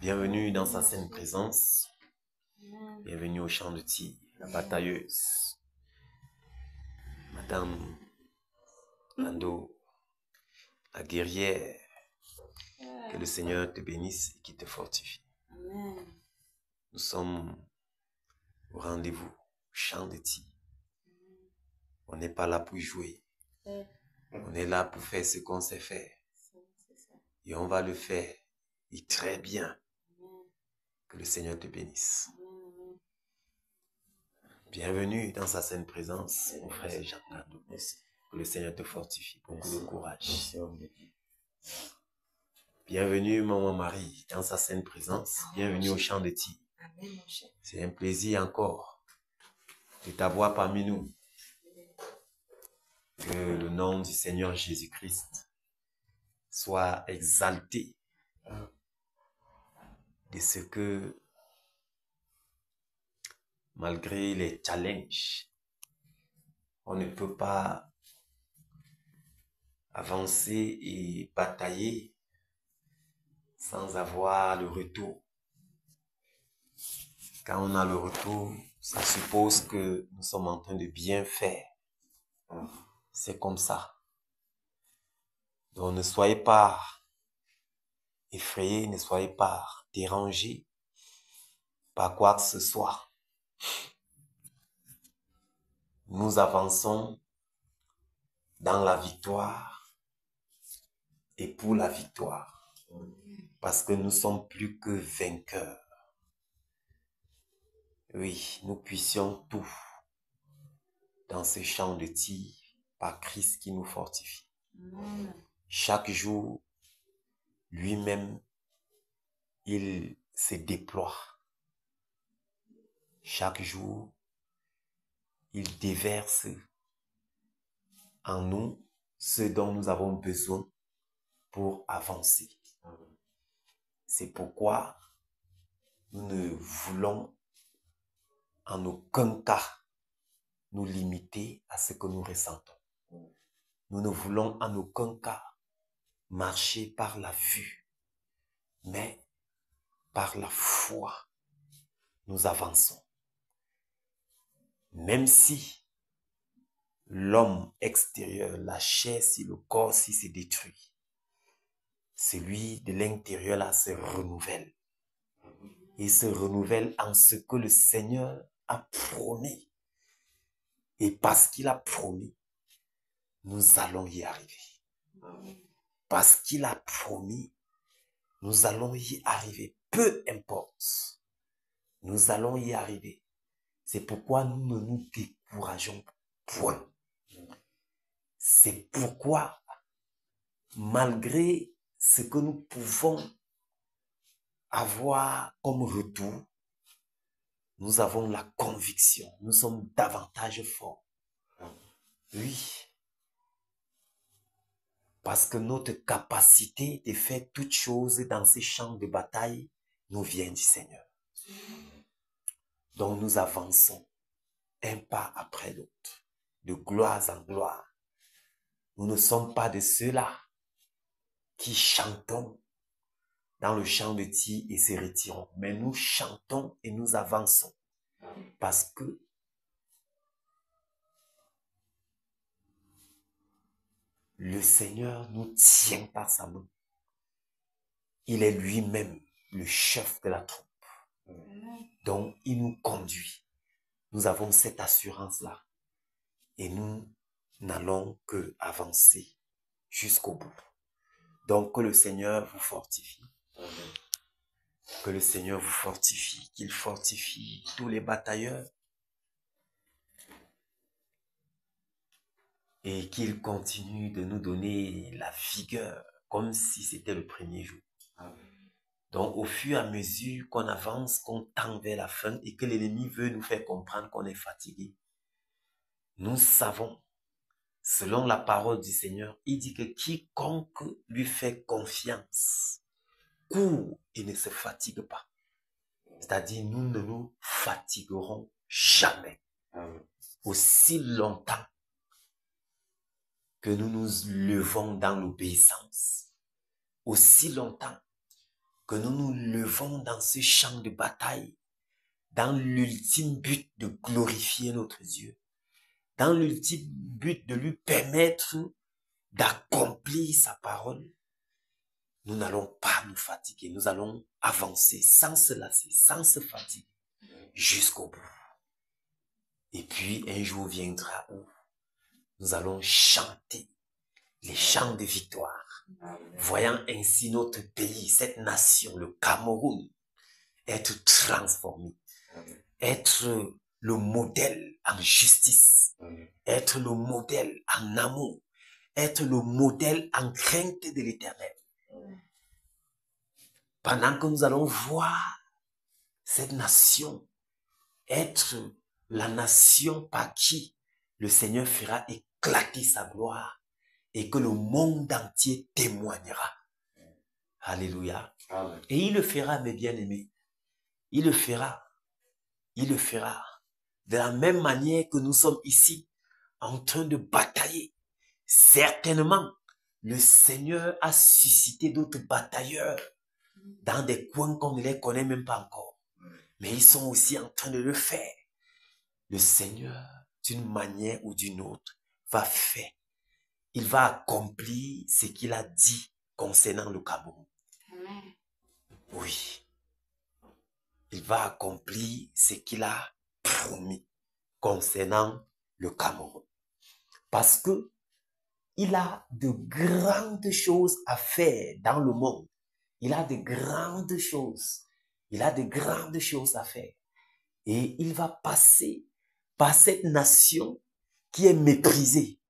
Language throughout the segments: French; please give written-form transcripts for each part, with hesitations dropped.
Bienvenue dans sa sainte présence. Bienvenue au champ de tir, la batailleuse. Madame Ando, la guerrière. Que le Seigneur te bénisse et qu'il te fortifie. Amen. Nous sommes au rendez-vous, au champ de tir. On n'est pas là pour jouer. On est là pour faire ce qu'on sait faire. Et on va le faire. Et très bien. Que le Seigneur te bénisse. Bienvenue dans sa sainte présence, mon frère Jacques Ando. Que le Seigneur te fortifie. Beaucoup de courage. Bienvenue, maman Marie, dans sa sainte présence. Bienvenue au champ de tir. C'est un plaisir encore de t'avoir parmi nous. Que le nom du Seigneur Jésus-Christ soit exalté de ce que, malgré les challenges, on ne peut pas avancer et batailler sans avoir le retour. Quand on a le retour, ça suppose que nous sommes en train de bien faire. C'est comme ça. Donc ne soyez pas effrayés, ne soyez pas dérangés par quoi que ce soit. Nous avançons dans la victoire et pour la victoire. Parce que nous sommes plus que vainqueurs. Oui, nous puissions tout dans ce champ de tir par Christ qui nous fortifie. Chaque jour, lui-même, il se déploie. Chaque jour, il déverse en nous ce dont nous avons besoin pour avancer. C'est pourquoi nous ne voulons en aucun cas nous limiter à ce que nous ressentons. Nous ne voulons en aucun cas marcher par la vue, mais par la foi, nous avançons. Même si l'homme extérieur, la chair, si le corps, si se détruit, celui de l'intérieur là se renouvelle. Il se renouvelle en ce que le Seigneur a promis. Et parce qu'il a promis, nous allons y arriver. Parce qu'il a promis, nous allons y arriver. Peu importe. Nous allons y arriver. C'est pourquoi nous ne nous décourageons point. C'est pourquoi, malgré ce que nous pouvons avoir comme retour, nous avons la conviction, nous sommes davantage forts. Oui. Parce que notre capacité de faire toutes choses dans ces champs de bataille nous vient du Seigneur. Donc nous avançons un pas après l'autre, de gloire en gloire. Nous ne sommes pas de ceux-là qui chantons dans le champ de tir et se retirons. Mais nous chantons et nous avançons. Parce que le Seigneur nous tient par sa main. Il est lui-même le chef de la troupe. Donc, il nous conduit. Nous avons cette assurance-là. Et nous n'allons que avancer jusqu'au bout. Donc, que le Seigneur vous fortifie. Que le Seigneur vous fortifie. Qu'il fortifie tous les batailleurs. Et qu'il continue de nous donner la vigueur comme si c'était le premier jour. Donc, au fur et à mesure qu'on avance, qu'on tend vers la fin et que l'ennemi veut nous faire comprendre qu'on est fatigué, nous savons, selon la parole du Seigneur, il dit que quiconque lui fait confiance court et ne se fatigue pas. C'est-à-dire, nous ne nous fatiguerons jamais. Aussi longtemps que nous nous levons dans l'obéissance, aussi longtemps que nous nous levons dans ce champ de bataille, dans l'ultime but de glorifier notre Dieu, dans l'ultime but de lui permettre d'accomplir sa parole, nous n'allons pas nous fatiguer, nous allons avancer sans se lasser, sans se fatiguer, jusqu'au bout. Et puis un jour viendra où nous allons chanter les chants de victoire, voyant ainsi notre pays, cette nation, le Cameroun, être transformé, être le modèle en justice, être le modèle en amour, être le modèle en crainte de l'Éternel. Pendant que nous allons voir cette nation être la nation par qui le Seigneur fera éclater sa gloire et que le monde entier témoignera. Alléluia. Amen. Et il le fera, mes bien-aimés. Il le fera. Il le fera. De la même manière que nous sommes ici en train de batailler. Certainement, le Seigneur a suscité d'autres batailleurs dans des coins qu'on ne les connaît même pas encore. Mais ils sont aussi en train de le faire. Le Seigneur, d'une manière ou d'une autre, va faire. Il va accomplir ce qu'il a dit concernant le Cameroun. Oui. Il va accomplir ce qu'il a promis concernant le Cameroun. Parce que il a de grandes choses à faire dans le monde. Il a de grandes choses. Il a de grandes choses à faire. Et il va passer par cette nation qui est méprisée,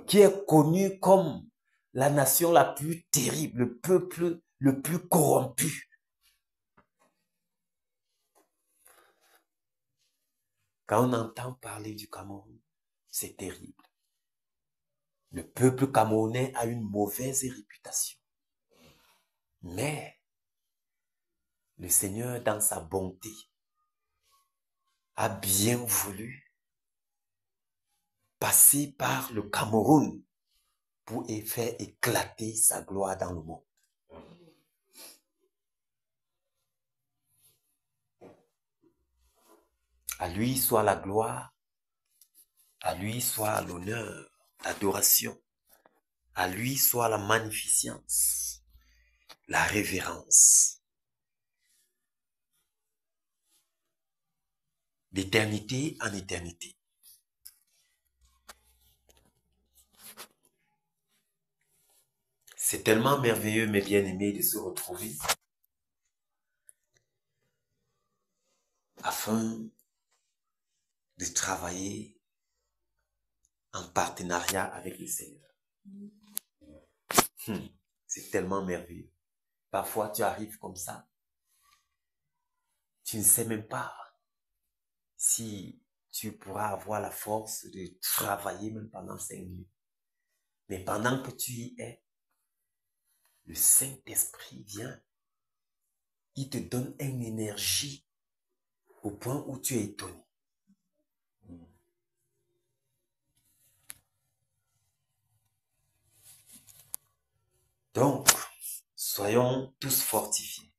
qui est connue comme la nation la plus terrible, le peuple le plus corrompu. Quand on entend parler du Cameroun, c'est terrible. Le peuple camerounais a une mauvaise réputation. Mais le Seigneur, dans sa bonté, a bien voulu passer par le Cameroun pour faire éclater sa gloire dans le monde. À lui soit la gloire, à lui soit l'honneur, l'adoration, à lui soit la magnificence, la révérence. D'éternité en éternité. C'est tellement merveilleux, mes bien-aimés, de se retrouver afin de travailler en partenariat avec le Seigneur. C'est tellement merveilleux. Parfois, tu arrives comme ça. Tu ne sais même pas si tu pourras avoir la force de travailler même pendant 5 minutes. Mais pendant que tu y es, le Saint-Esprit vient. Il te donne une énergie au point où tu es étonné. Donc, soyons tous fortifiés.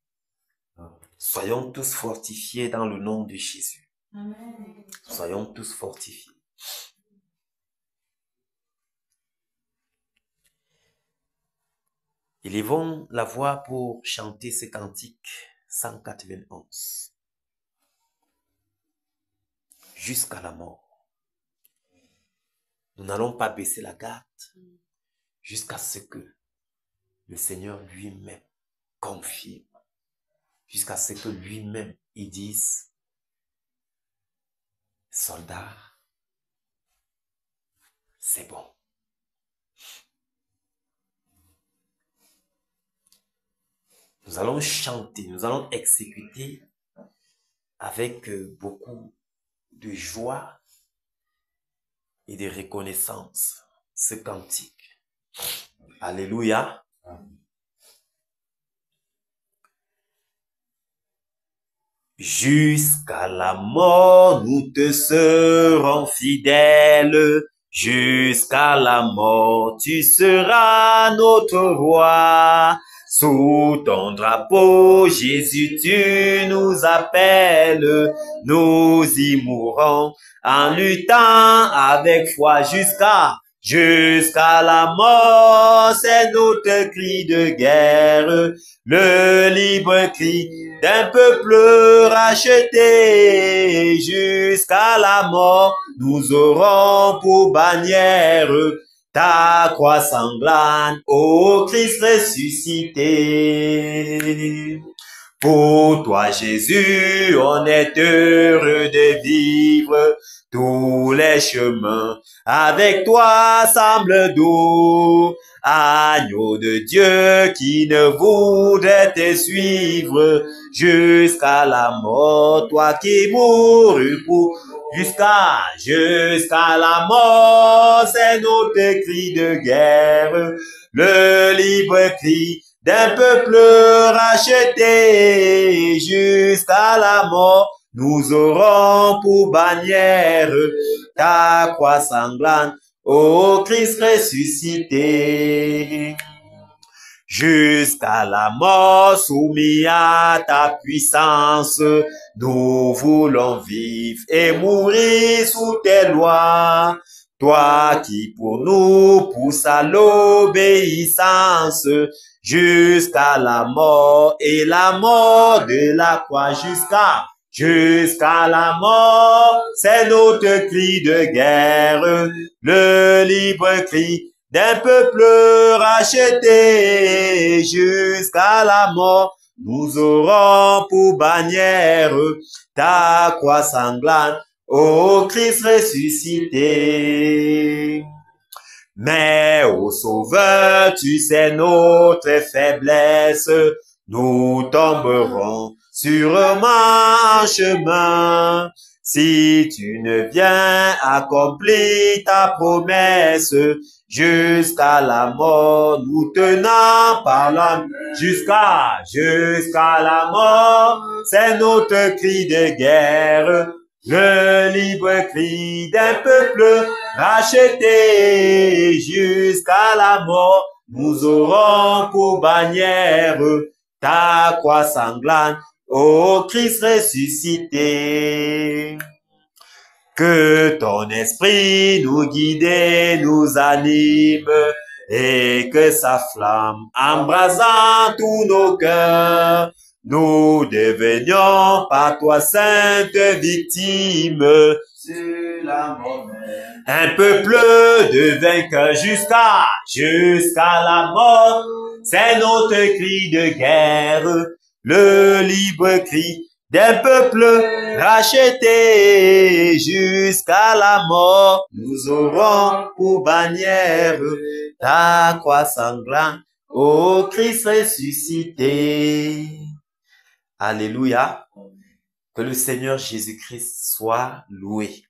Soyons tous fortifiés dans le nom de Jésus. Amen. Soyons tous fortifiés. Élevons la voix pour chanter ce cantique 191. Jusqu'à la mort. Nous n'allons pas baisser la garde jusqu'à ce que le Seigneur lui-même confirme. Jusqu'à ce que lui-même il dise, soldat, c'est bon. Nous allons chanter, nous allons exécuter avec beaucoup de joie et de reconnaissance ce cantique. Alléluia. Jusqu'à la mort, nous te serons fidèles. Jusqu'à la mort, tu seras notre roi. Sous ton drapeau, Jésus, tu nous appelles. Nous y mourrons en luttant avec foi jusqu'à la mort. C'est notre cri de guerre, le libre cri d'un peuple racheté. Jusqu'à la mort, nous aurons pour bannière ta croix sanglante, ô Christ ressuscité. Pour toi, Jésus, on est heureux de vivre. Tous les chemins avec toi semblent doux. Agneau de Dieu qui ne voudrait te suivre jusqu'à la mort, toi qui mourus pour jusqu'à la mort, c'est notre cri de guerre, le libre cri d'un peuple racheté. Jusqu'à la mort, nous aurons pour bannière ta croix sanglante, ô Christ ressuscité. Jusqu'à la mort, soumis à ta puissance, nous voulons vivre et mourir sous tes lois. Toi qui pour nous pousse à l'obéissance, jusqu'à la mort et la mort de la croix jusqu'à la mort, c'est notre cri de guerre, le libre cri d'un peuple racheté. Jusqu'à la mort, nous aurons pour bannière ta croix sanglante, ô Christ ressuscité. Mais, ô Sauveur, tu sais notre faiblesse, nous tomberons sûrement en chemin. Si tu ne viens accomplir ta promesse, jusqu'à la mort, nous tenons par la main, jusqu'à la mort, c'est notre cri de guerre, le libre cri d'un peuple racheté. Jusqu'à la mort, nous aurons pour bannière ta croix sanglante, ô Christ ressuscité. Que ton esprit nous guide et nous anime, et que sa flamme embrasant tous nos cœurs, nous devenions par toi sainte victime sur la mort. Un peuple de vainqueurs jusqu'à la mort, c'est notre cri de guerre, le libre cri d'un peuple racheté. Jusqu'à la mort, nous aurons pour bannière ta croix sanglante, ô Christ ressuscité. Alléluia. Que le Seigneur Jésus-Christ soit loué,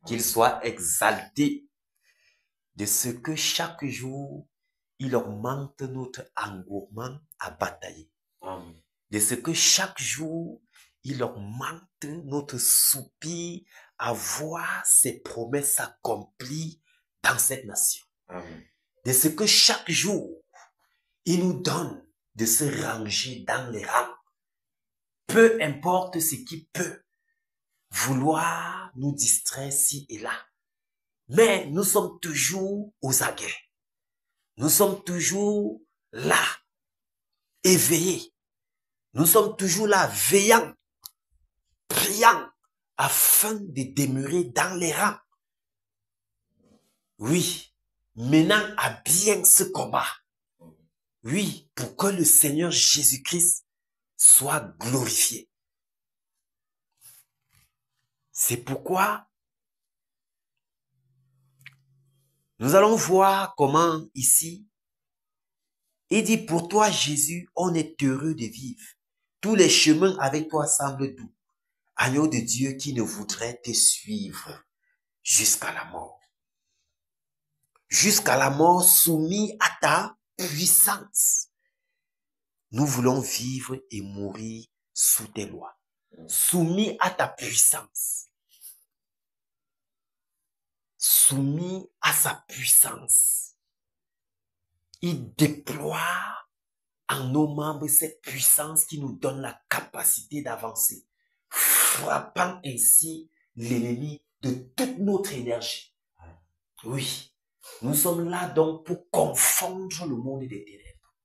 qu'il soit exalté de ce que chaque jour, il augmente notre engouement à batailler. Amen. De ce que chaque jour, il augmente notre soupir à voir ses promesses accomplies dans cette nation. Amen. De ce que chaque jour, il nous donne de se ranger dans les rangs. Peu importe ce qui peut vouloir nous distraire ci et là. Mais nous sommes toujours aux aguets. Nous sommes toujours là, éveillés. Nous sommes toujours là, veillants, priant, afin de demeurer dans les rangs. Oui, menant à bien ce combat. Oui, pour que le Seigneur Jésus-Christ soit glorifié. C'est pourquoi nous allons voir comment ici, il dit, pour toi Jésus, on est heureux de vivre. Tous les chemins avec toi semblent doux. Agneau de Dieu qui ne voudrait te suivre jusqu'à la mort. Jusqu'à la mort, soumis à ta puissance. Nous voulons vivre et mourir sous tes lois. Soumis à ta puissance. Soumis à sa puissance. Il déploie en nos membres cette puissance qui nous donne la capacité d'avancer, frappant ainsi l'ennemi de toute notre énergie. Oui, nous sommes là donc pour confondre le monde des ténèbres.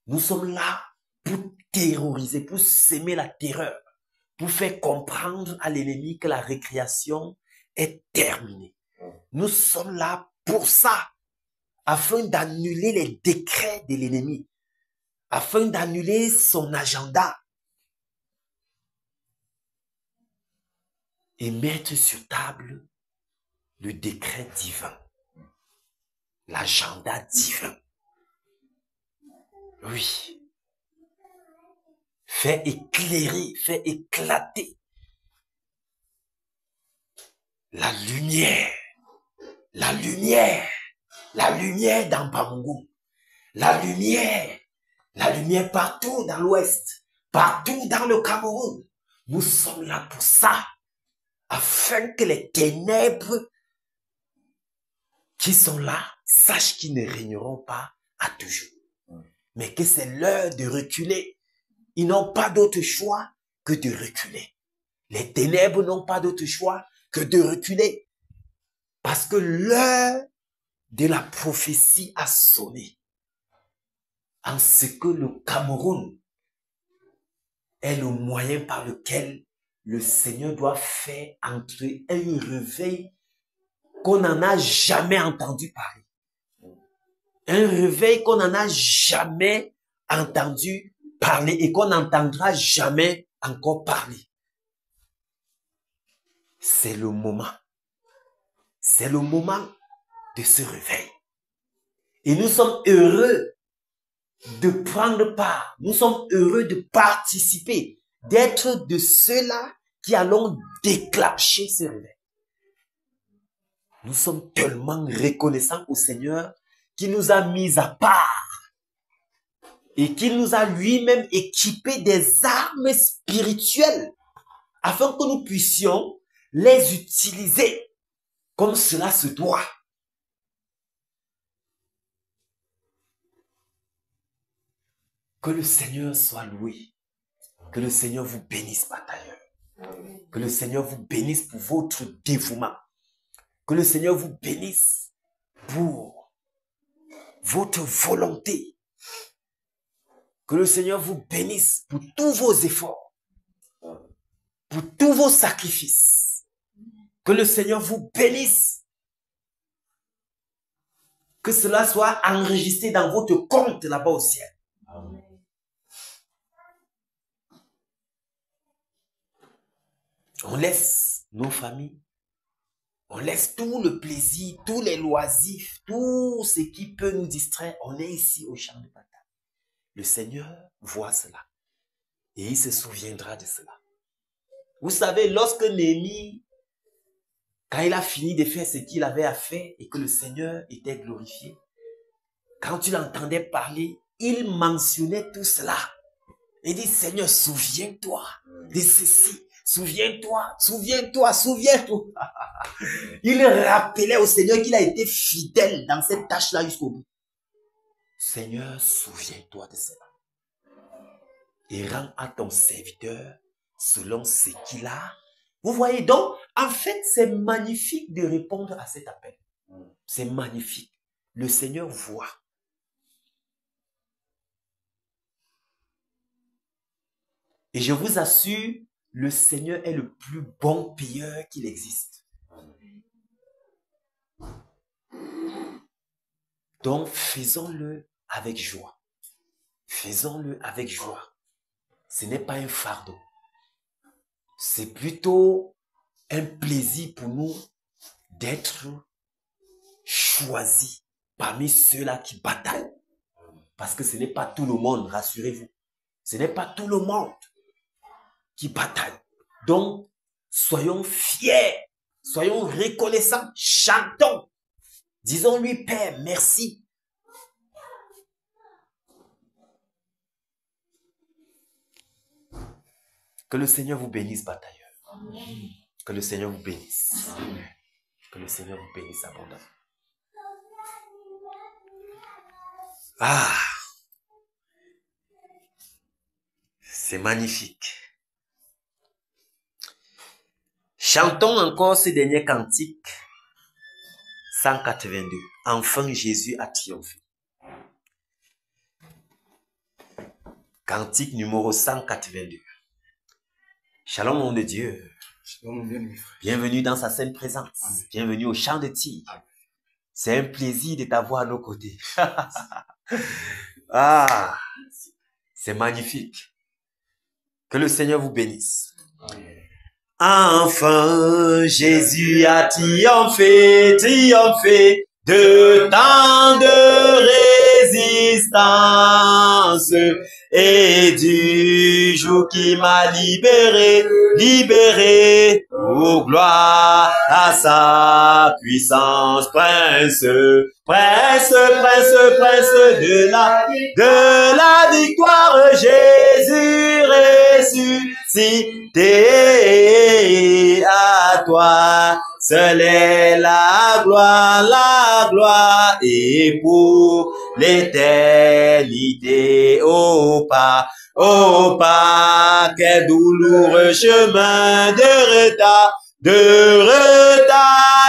Nous sommes là pour terroriser, pour s'aimer la terreur, pour faire comprendre à l'ennemi que la récréation est terminée. Nous sommes là pour ça, afin d'annuler les décrets de l'ennemi, afin d'annuler son agenda et mettre sur table le décret divin, l'agenda divin. Oui. Fait éclairer, fait éclater la lumière dans Bangou, la lumière partout dans l'Ouest, partout dans le Cameroun. Nous sommes là pour ça, afin que les ténèbres qui sont là sachent qu'ils ne régneront pas à toujours, mais que c'est l'heure de reculer. Ils n'ont pas d'autre choix que de reculer. Les ténèbres n'ont pas d'autre choix que de reculer. Parce que l'heure de la prophétie a sonné. En ce que le Cameroun est le moyen par lequel le Seigneur doit faire entrer un réveil qu'on n'en a jamais entendu parler. Un réveil qu'on n'en a jamais entendu parler et qu'on n'entendra jamais encore parler. C'est le moment. C'est le moment de ce réveil. Et nous sommes heureux de prendre part. Nous sommes heureux de participer, d'être de ceux-là qui allons déclencher ce réveil. Nous sommes tellement reconnaissants au Seigneur qui nous a mis à part et qui nous a lui-même équipés des armes spirituelles afin que nous puissions les utiliser comme cela se doit. Que le Seigneur soit loué. Que le Seigneur vous bénisse, batailleur. Que le Seigneur vous bénisse pour votre dévouement. Que le Seigneur vous bénisse pour votre volonté. Que le Seigneur vous bénisse pour tous vos efforts. Pour tous vos sacrifices. Que le Seigneur vous bénisse. Que cela soit enregistré dans votre compte là-bas au ciel. Amen. On laisse nos familles, on laisse tout le plaisir, tous les loisirs, tout ce qui peut nous distraire. On est ici au champ de bataille. Le Seigneur voit cela et il se souviendra de cela. Vous savez, lorsque Néhémie, quand il a fini de faire ce qu'il avait à faire et que le Seigneur était glorifié, quand il entendait parler, il mentionnait tout cela. Il dit, Seigneur, souviens-toi de ceci. Souviens-toi, souviens-toi, souviens-toi. Il rappelait au Seigneur qu'il a été fidèle dans cette tâche-là jusqu'au bout. Seigneur, souviens-toi de cela. Et rends à ton serviteur selon ce qu'il a. Vous voyez donc, en fait, c'est magnifique de répondre à cet appel. C'est magnifique. Le Seigneur voit. Et je vous assure, le Seigneur est le plus bon payeur qu'il existe. Donc, faisons-le avec joie. Faisons-le avec joie. Ce n'est pas un fardeau. C'est plutôt un plaisir pour nous d'être choisis parmi ceux-là qui bataillent. Parce que ce n'est pas tout le monde, rassurez-vous. Ce n'est pas tout le monde qui bataille. Donc, soyons fiers, soyons reconnaissants, chantons. Disons-lui, Père, merci. Que le Seigneur vous bénisse, batailleur. Amen. Que le Seigneur vous bénisse. Amen. Que le Seigneur vous bénisse abondamment. Ah! C'est magnifique. Chantons encore ce dernier cantique, 182. Enfin, Jésus a triomphé. Cantique numéro 182. Shalom, mon de Dieu. Shalom, bienvenue. Bienvenue dans sa sainte présence. Amen. Bienvenue au chant de tir. C'est un plaisir de t'avoir à nos côtés. Ah, c'est magnifique. Que le Seigneur vous bénisse. Amen. Enfin, Jésus a triomphé, triomphé de tant de résistance et du jour qui m'a libéré, libéré, oh gloire à sa puissance, prince, prince, prince, prince de la victoire, Jésus ressuscité, à toi seule est la gloire et pour l'éternité, oh pas, quel douloureux chemin de retard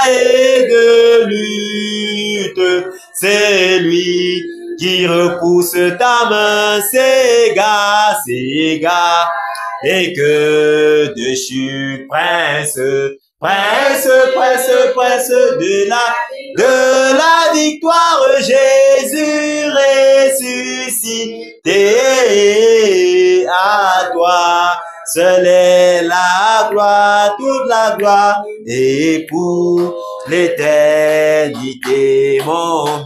et de lutte, c'est lui qui repousse ta main, s'égare, et que de chute, prince de la victoire, Jésus ressuscité, à toi seule est la gloire, toute la gloire, et pour l'éternité, mon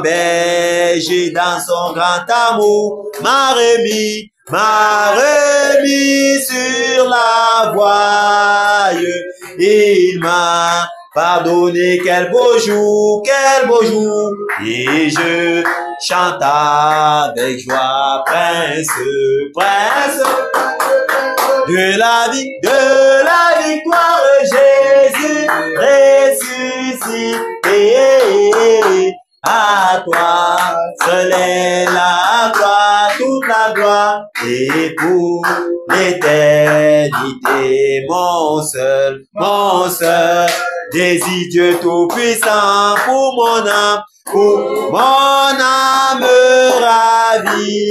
berger dans son grand amour m'a remis sur la voie. Il m'a pardonné, quel beau jour, et je chante avec joie, prince de la victoire, Jésus ressuscité, à toi seule est la gloire, toute la gloire, et pour l'éternité, mon seul désir, Dieu tout-puissant, pour mon âme ravie,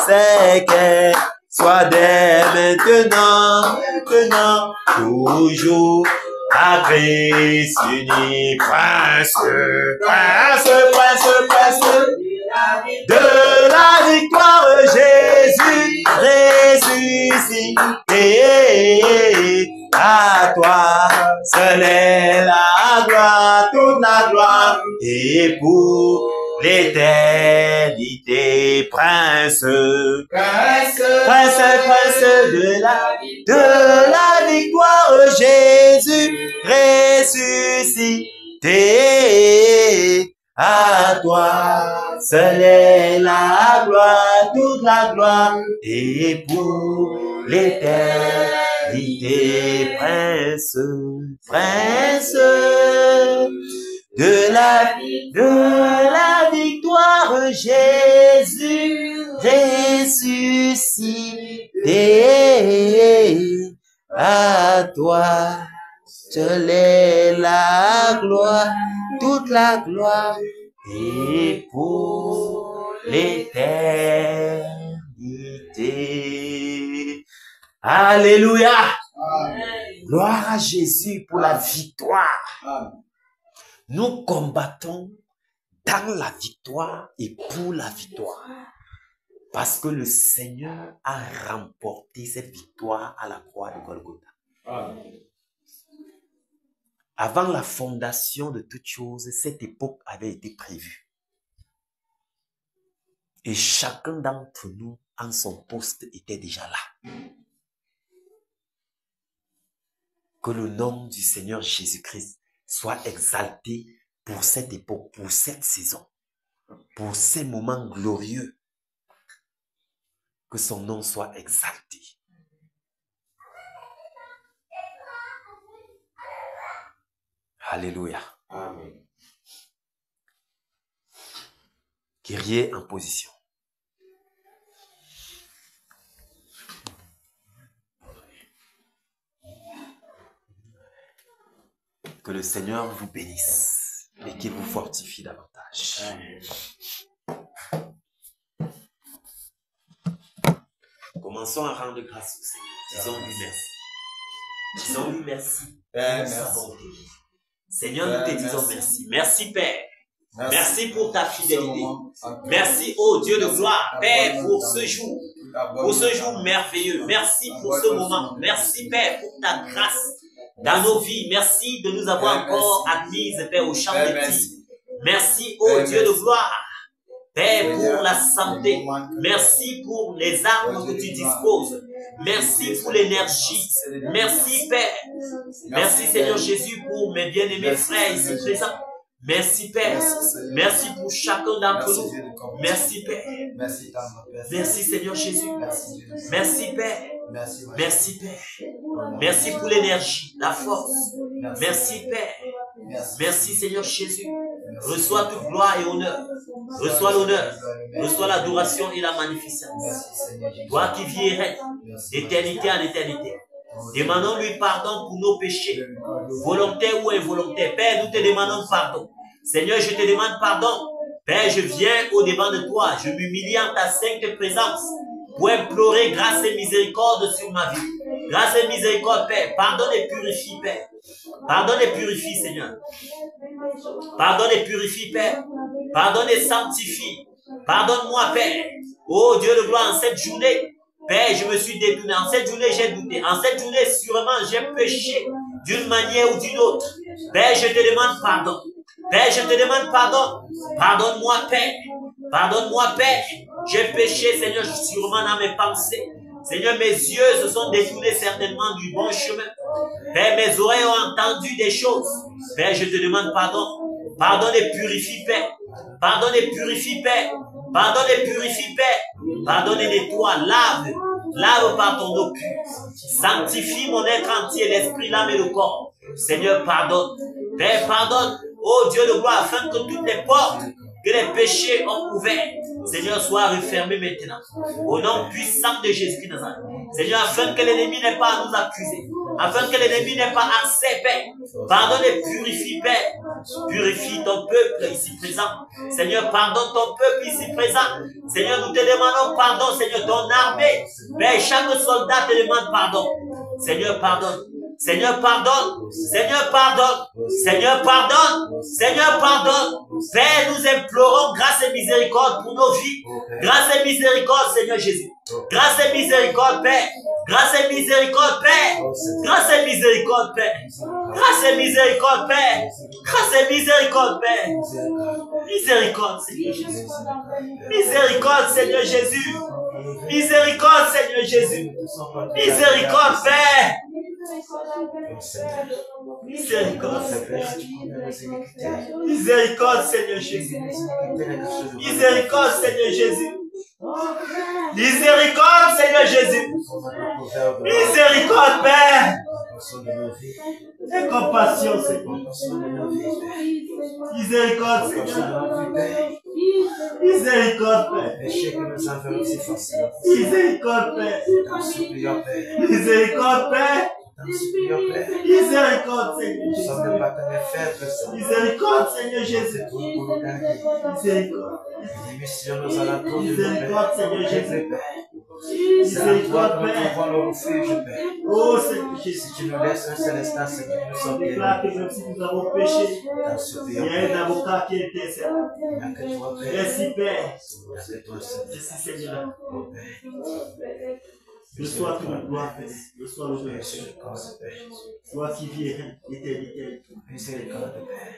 c'est qu'elle soit dès maintenant, toujours, à Christ uni, prince de la victoire, Jésus ressuscité, à toi seule est la gloire, toute la gloire, et pour l'éternité, prince de la victoire, Jésus ressuscité, à toi seule est la gloire, toute la gloire, et pour l'éternité, prince de la victoire, Jésus ressuscité, à toi seule est la gloire, toute la gloire, et pour l'éternité. Alléluia. Amen. Gloire à Jésus pour la victoire. Amen. Nous combattons dans la victoire et pour la victoire. Parce que le Seigneur a remporté cette victoire à la croix de Golgotha. Amen. Avant la fondation de toutes choses, cette époque avait été prévue. Et chacun d'entre nous, en son poste, était déjà là. Que le nom du Seigneur Jésus-Christ soit exalté pour cette époque, pour cette saison, pour ces moments glorieux. Que son nom soit exalté. Alléluia. Amen. Guerrier en position. le Seigneur vous bénisse et qu'il vous fortifie davantage. Commençons à rendre grâce au Seigneur. Disons-lui merci. Disons-lui merci. Merci. Seigneur, nous te disons merci. Merci, Père. Merci pour ta fidélité. Merci, ô Dieu de gloire, Père, pour ce jour. Pour ce jour merveilleux. Merci pour ce moment. Merci, Père, pour ta grâce dans nos vies. Merci de nous avoir encore admises, Père, au champ de tir. Merci, ô Dieu de gloire, Père, pour la santé. Merci pour les armes que tu disposes. Merci pour l'énergie. Merci, Père. Merci, Seigneur Jésus, pour mes bien-aimés frères ici présents. Merci, Père. Merci pour chacun d'entre nous. Merci, Père. Merci, Seigneur Jésus. Merci, Père. Merci, Père. Merci pour l'énergie, la force. Merci, Père. Merci, Seigneur Jésus. Reçois toute gloire et honneur. Reçois l'honneur. Reçois l'adoration et la magnificence. Toi qui vis et règnes d'éternité en éternité. Demandons-lui pardon pour nos péchés, volontaires ou involontaires. Père, nous te demandons pardon. Seigneur, je te demande pardon. Père, je viens au-devant de toi. Je m'humilie en ta sainte présence pour implorer grâce et miséricorde sur ma vie. Grâce et miséricorde, Père. Pardonne et purifie, Père. Pardonne et purifie, Seigneur. Pardonne et purifie, Père. Pardonne et sanctifie. Pardonne-moi, Père. Oh Dieu de gloire, en cette journée, Père, je me suis détourné. En cette journée, j'ai douté. En cette journée, sûrement, j'ai péché d'une manière ou d'une autre. Père, je te demande pardon. Père, je te demande pardon. Pardonne-moi, Père. Pardonne-moi, Père. J'ai péché, Seigneur, sûrement dans mes pensées. Seigneur, mes yeux se sont détournés certainement du bon chemin. Père, mes oreilles ont entendu des choses. Père, je te demande pardon. Pardonne et purifie, Père. Pardonne et purifie, Père. Pardonne et purifie, Père. Pardonne et nettoie, lave. Lave par ton eau pure. Sanctifie mon être entier, l'esprit, l'âme et le corps. Seigneur, pardonne. Père, pardonne. Oh Dieu de gloire, afin que toutes les portes que les péchés ont ouvertes, Seigneur, soient refermées maintenant. Au nom puissant de Jésus-Christ Nazareth. Seigneur, afin que l'ennemi n'ait pas à nous accuser. Afin que l'ennemi n'ait pas accès, Père. Pardonne et purifie, Père. Purifie ton peuple ici présent. Seigneur, pardonne ton peuple ici présent. Seigneur, nous te demandons pardon, Seigneur, ton armée. Père, chaque soldat te demande pardon. Seigneur, pardonne. Seigneur, pardonne. Seigneur, pardonne. Seigneur, pardonne. Seigneur, pardonne. Père, nous implorons grâce et miséricorde pour nos vies. Grâce et miséricorde, Seigneur Jésus. Grâce et miséricorde, Père. Grâce et miséricorde, Père. Grâce et miséricorde, Père. Grâce et miséricorde, Père. Grâce et miséricorde, Père. Miséricorde, Seigneur Jésus. Miséricorde, Seigneur Jésus. Miséricorde, Seigneur Jésus. Miséricorde, Père. Miséricorde, miséricorde, Seigneur Jésus. Miséricorde, Seigneur Jésus. Miséricorde, Seigneur Jésus. Miséricorde, Père. Et compassion, Seigneur. Miséricorde, Seigneur. Miséricorde, Père. Miséricorde, Père. Miséricorde, Père. Miséricorde, Seigneur Jésus. Miséricorde, Seigneur Jésus. Miséricorde. Miséricorde, Seigneur Jésus. Miséricorde, Père. Oh, Seigneur Jésus. Si tu nous laisses un seul instant, Seigneur, nous sommes bien. Déclare que même si nous avons péché, il y a un avocat qui intercède. Merci, Père. Merci, Seigneur. Reçois toute la gloire, Père. Reçois l'honneur. Toi qui vis l'éternité. Miséricorde, Père.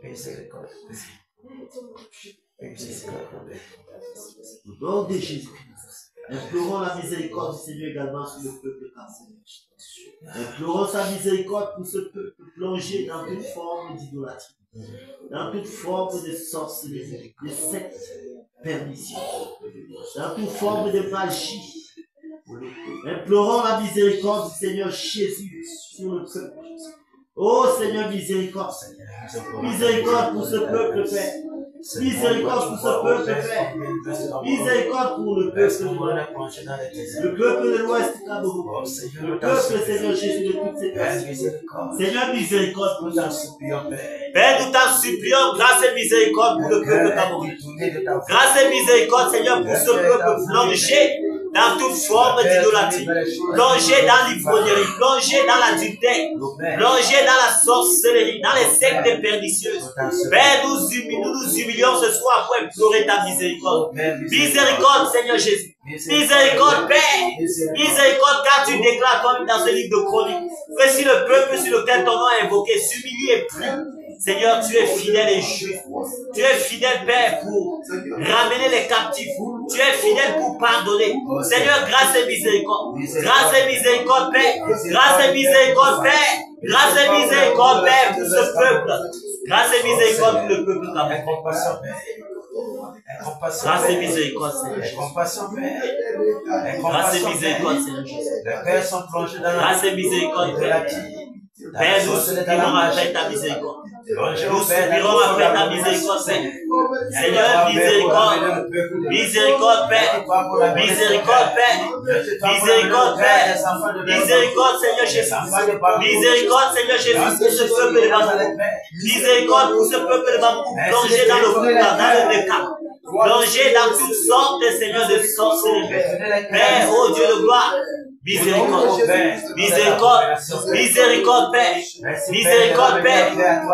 Miséricorde, Père. Miséricorde, Père. Au nom de Jésus-Christ, implorons la miséricorde du Seigneur également sur le peuple cancéreux. Implorons sa miséricorde pour ce peuple plongé dans toute forme d'idolâtrie, dans toute forme de sorcellerie, de secte, permission, dans toute forme de magie. Implorons la miséricorde du Seigneur Jésus sur le peuple. Oh Seigneur, miséricorde, Seigneur. Miséricorde pour ce peuple, Père. Miséricorde pour ce peuple, Père. Miséricorde pour le peuple de l'Ouest Cameroun. Le peuple, Seigneur Jésus, de toutes ces personnes. Seigneur, miséricorde pour nous. Père, nous t'en supplions, grâce et miséricorde pour le peuple Cameroun. Grâce et miséricorde, Seigneur, pour ce peuple plongé dans toute forme d'idolâtrie, plongé dans l'ivrognerie, plongé dans l'adultère, plongé dans la sorcellerie, dans les sectes pernicieuses. Père, nous nous humilions ce soir pour implorer ta miséricorde. Miséricorde, Seigneur Jésus. Miséricorde, Père. Miséricorde, car tu déclares toi-même dans ce livre de chronique que si le peuple sur lequel ton nom est invoqué s'humilie et prie, Seigneur, tu es fidèle et juste. Tu es fidèle, Père, pour ramener les captifs. Tu es fidèle pour pardonner. Seigneur, grâce et miséricorde. Grâce et miséricorde, Père. Grâce et miséricorde, Père. Grâce et miséricorde, Père, pour ce peuple. Grâce et miséricorde pour le peuple camerounais. Grâce et miséricorde, Seigneur. Grâce et miséricorde, Seigneur. Grâce et miséricorde, Père. Père, nous soupirons après ta miséricorde. Nous soupirons après ta miséricorde, Seigneur. Seigneur, miséricorde. Miséricorde, Père. Miséricorde, Père. Miséricorde, Père. Miséricorde, Seigneur Jésus. Miséricorde, Seigneur Jésus, pour ce peuple de Bamou. Miséricorde pour ce peuple de Bamou, plongé dans le boucan, dans le pécat. Plongé dans toutes sortes, Seigneur, de sorcellerie. Père, oh Dieu de gloire. Miséricorde, miséricorde, miséricorde, Père, miséricorde, Père,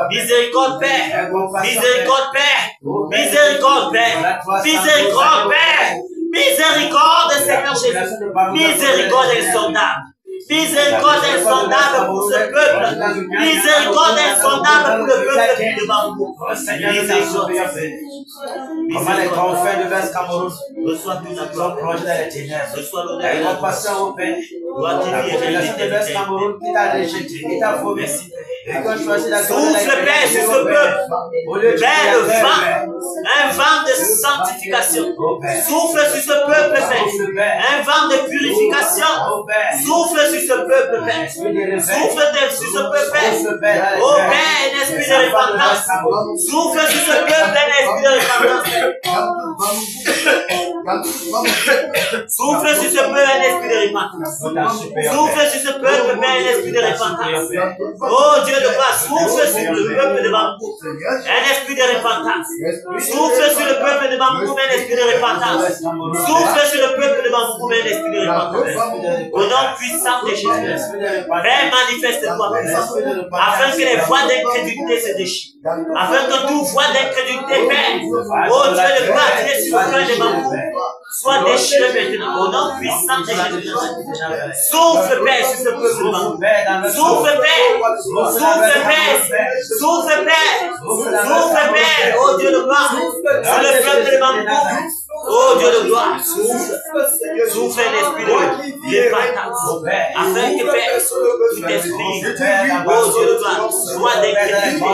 miséricorde, Père, miséricorde, Père, miséricorde, Père, miséricorde, Père, miséricorde, Seigneur Jésus, miséricorde insondable. Miséricorde insondable pour ce peuple. Miséricorde insondable pour le peuple de Bamou. Miséricorde. Comment les grands frères de l'Est Cameroun reçois tout sont plongés dans les ténèbres. Reçois l'honneur. Et compassion au Père. La population de l'Est Cameroun qui t'a rejeté, qui t'a vomi. Et qu'on choisit la souffle, Père, sur ce peuple. Père, le vent, un vent de sanctification. Souffle sur ce peuple, Père. Un vent de purification. Souffle sur ce peuple, Père. Souffle sur ce peuple, Père. Oh Père, un esprit de repentance. Souffle sur ce peuple, un esprit de repentance, Père. Souffle sur ce peuple, un esprit de repentance. Souffle sur ce peuple, Père, un esprit de repentance. Oh Dieu de gloire, souffle sur le peuple de Bamou. Un esprit de repentance. Souffle sur le peuple de Bamou, un esprit de repentance. Souffle sur le peuple de Bamou, un esprit de repentance. Au nom puissant de Jésus. Père, manifeste-toi puissant. Afin que les voies d'incrédulité se déchirent. Afin que toute voie d'incrédulité, Père, oh Dieu de gloire, qui est sur le cœur de Bamou, soit déchiré maintenant. Au nom puissant de Jésus. Souffle, Père, sur ce peuple de Bamou. Souffle, Père. Souffle, Père. Souffle, Père. Souffle, Père. Oh Dieu de gloire. Sur le peuple de Bamou. Oh Dieu de gloire. Souffle l'esprit de repentance. Afin que, Père, tout esprit, oh Dieu de gloire, soit décrédité,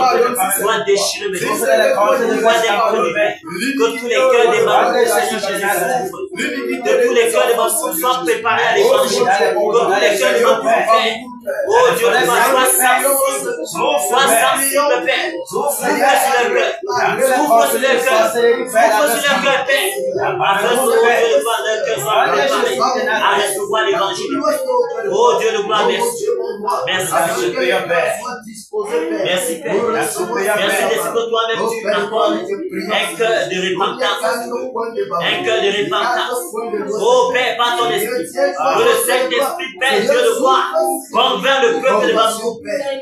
soit déchiré maintenant. Soit décrédité. Que tous les cœurs des Bamou, Seigneur Jésus, souffrent. Que tous les cœurs des Bamou soient préparés à l'évangile. Que tous les cœurs des Bamou, Père, oh Dieu de gloire, sois sensible, Père. Souffle sur le cœur. Souffle sur le cœur. Souffle sur le cœur, Père. Afin que, oh Dieu de gloire, le cœur soit préparé à recevoir l'évangile. Oh Dieu de gloire, merci. Merci, Père. Merci, Père. Merci de ce que toi-même tu m'accordes un cœur de repentance. Un cœur de repentance. Oh Père, par ton esprit. Que le Saint-Esprit, Père, Dieu de gloire, convainc le peuple de Bamou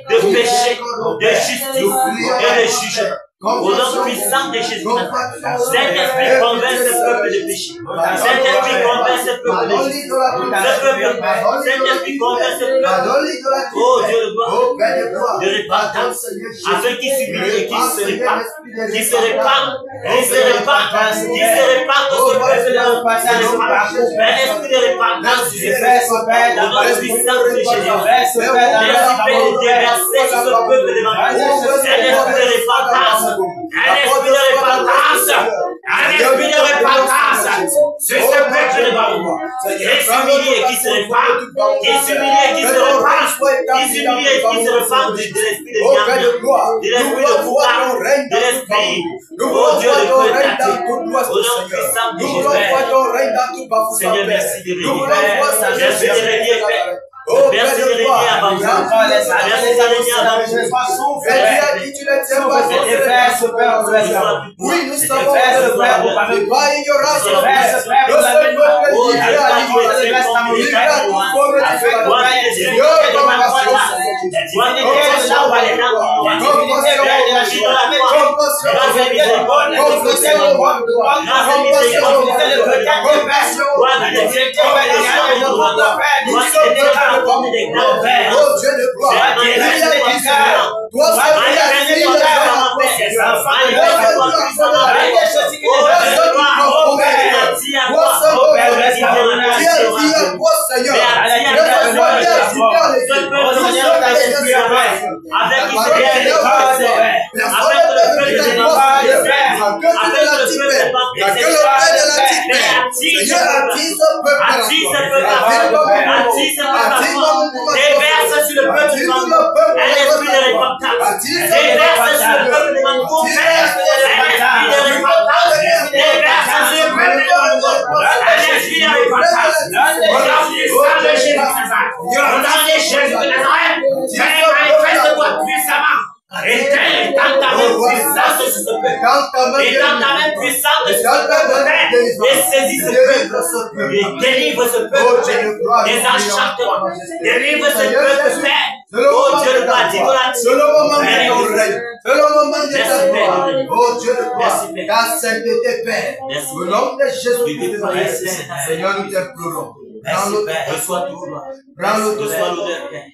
de péché, de justice et de jugement. Au nom puissant de Jésus, Saint-Esprit convainc ce peuple de péché. Saint-Esprit convainc ce peuple de justice. Saint-Esprit convainc ce peuple, oh Dieu de gloire, de repentance, afin qu'il s'humilie et qu'il se répande. Qu'il se répande, qu'il se répande, qu'il se répande de ce peuple de repentance. Un esprit de repentance sur ce peuple. Au nom puissant de Jésus. Merci Père de déverser sur ce peuple de Bamou. Un esprit de repentance. Un esprit de repentance. Un esprit de repentance sur ce peuple de Bamou. Qui s'humilie et qui se répand. Qui s'humilie et qui se répand. Qui s'humilie et qui se répand de l'esprit de viande. De l'esprit de pouvoir. De l'esprit vie. Oh Dieu, le feu t'attire. Au nom puissant de Jésus. Seigneur, merci de régner. Merci de régner, Père. Merci de régner avant vous. Merci de régner avant vous. Oui, nous savons que le Père n'est pas ignorant sur le Père. Déverse sur le peuple du monde un esprit de repentance. Déverse sur le peuple du monde un esprit de repentance. Déverse sur le peuple du monde un esprit de repentance. Au nom de Jésus de Nazareth, Père, manifeste-toi puissamment. Étends ta main puissante sur ce peuple. Étends ta main puissante sur ce peuple, Père. Et saisis ce peuple. Et délivre ce peuple, Père. Des enchantements. Délivre ce peuple, Père. Oh Dieu le Père, d'idolâtrie. C'est le moment de règne. C'est le moment de ta gloire. Oh Dieu le Père, ta sainteté, Père. Au nom de Jésus de Nazareth, Seigneur, nous t'implorons. Merci, Père. Reçois tout gloire. Reçois l'honneur, Père.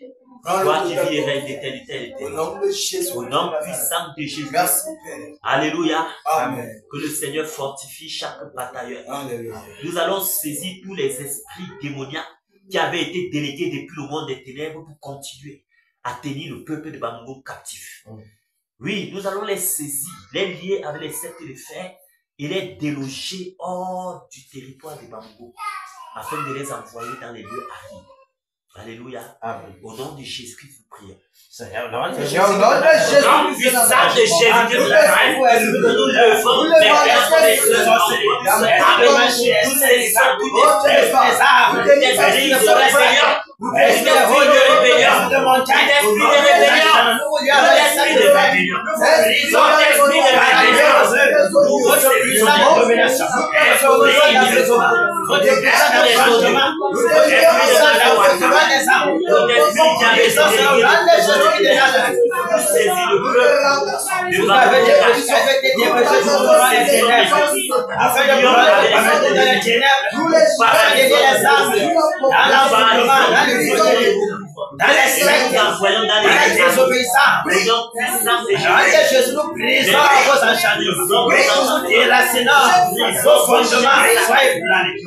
Toi qui vis et règnes d'éternité. Au nom de Jésus. Au nom puissant de Jésus. Merci, Père. Alléluia. Amen. Que le Seigneur fortifie chaque batailleur. Alléluia. Nous allons saisir tous les esprits démoniaques qui avaient été délégués depuis le monde des ténèbres pour continuer à tenir le peuple de Bamongo captif. Oui, nous allons les saisir, les lier avec les sceptres de fer et les déloger hors du territoire de Bamongo afin de les envoyer dans les lieux arides. Alléluia. Amen. Au nom de Jésus-Christ, nous prions. Seigneur, au nom de Jésus, nous levons dans les sectes, dans les désobéissants, Jésus, nous brisons vos enchantements, déracinons vos fondements, soyez planés.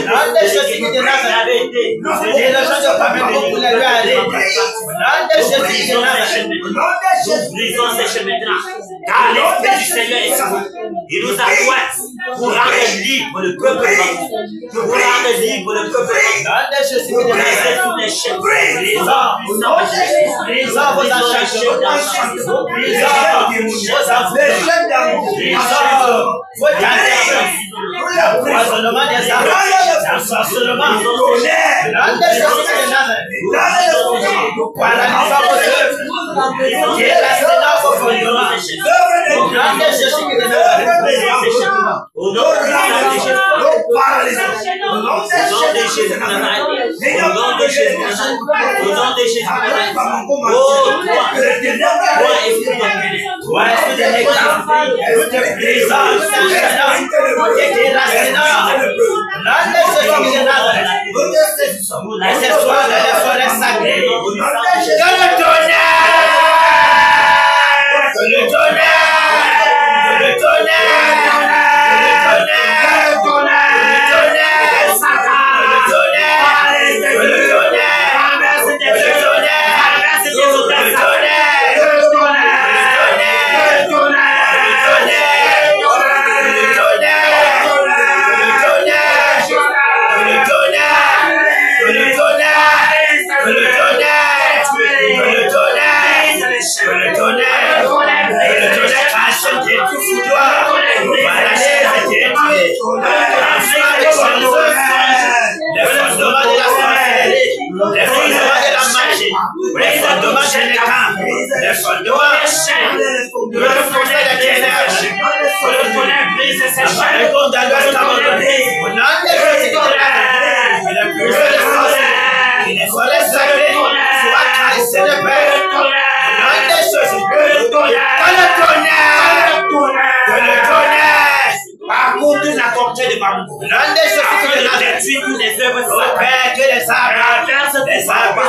Dans les Jésus qui te Nazareth, et les gens de Pamela pour les lui aller. Dans les Jésus qui te Nazareth, nous brisons ces chemins maintenant, car l'Esprit du Seigneur est sur nous. Il nous appointe pour rendre libre le peuple, pour rendre libre le peuple. Dans les Jésus qui te Nazareth, tous les chefs, brisons vos enchantements, brisons vos envoûtements, l'empoisonnement des âmes, l'ensorcellement, nous paralysons vos œuvres, déracinons vos fondements, au nom de Jésus qui te Nazareth, au nom de Jésus, nous paralysons, au nom de Jésus de Nazareth, au nom de Jésus de Nazareth, au nom de Jésus de Nazareth, oh toi, esprit de négligence, nous te brisons, nous t'enchaînons, nous te déracinons, dans les Jésus de Nazareth, et ce soir dans les forêts sacrées, que le tonnerre, que le tonnerre, que le tonnerre, détruis toutes les œuvres de Satan. Les renverse des arbres,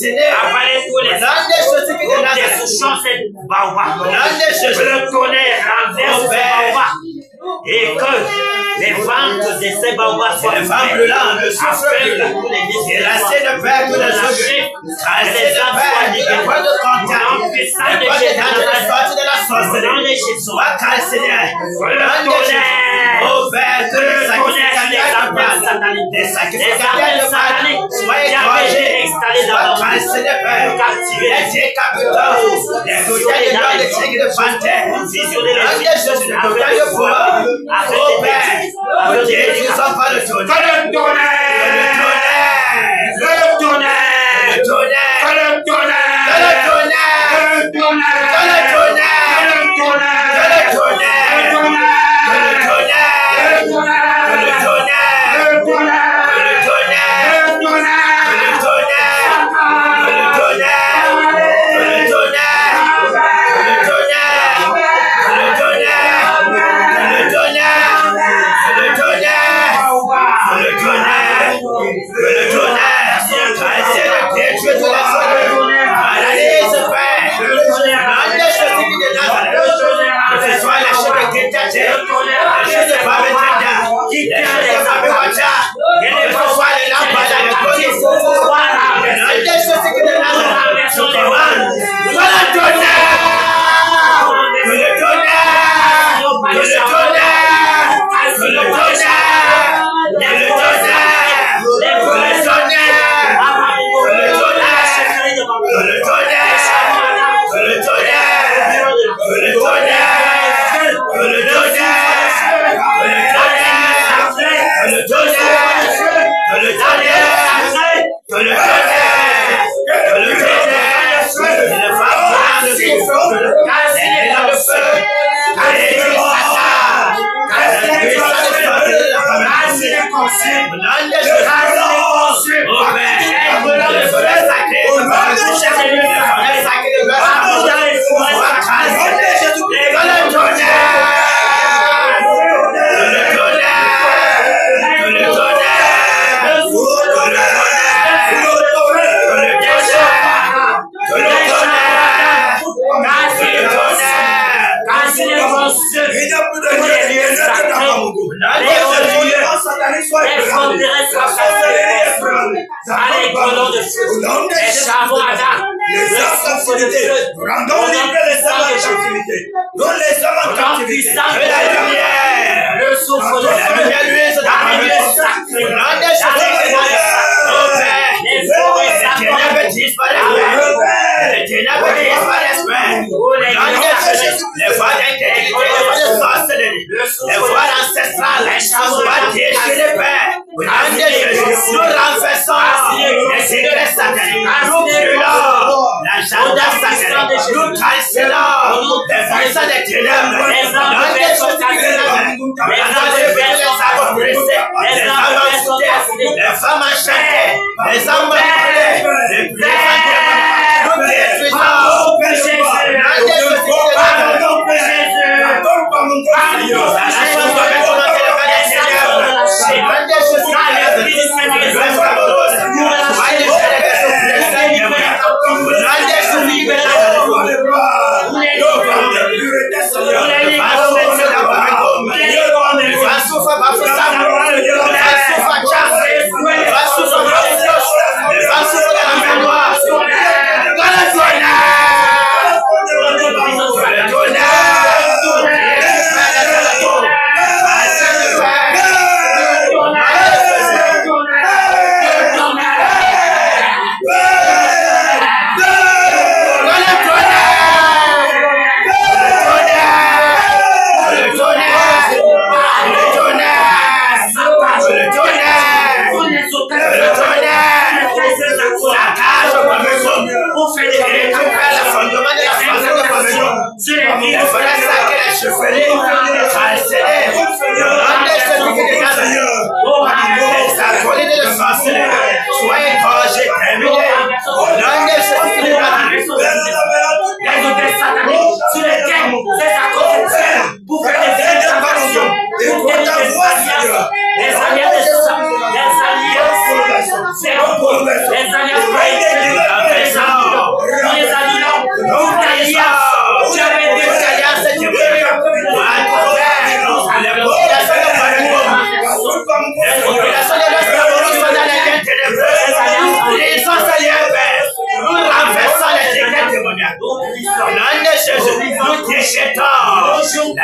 les avaler tous les desséchant ces baobabs. Je le connais, renverse ces baobabs. Et que les ventes de ces baobabs soient faites. Afin que tous les déchets de perdre les lâcher, les arbres soient libérés. En puissance de Jésus, nom de Jésus, le tonnerre des armes sataniques, qui avaient été installées dans le captiver les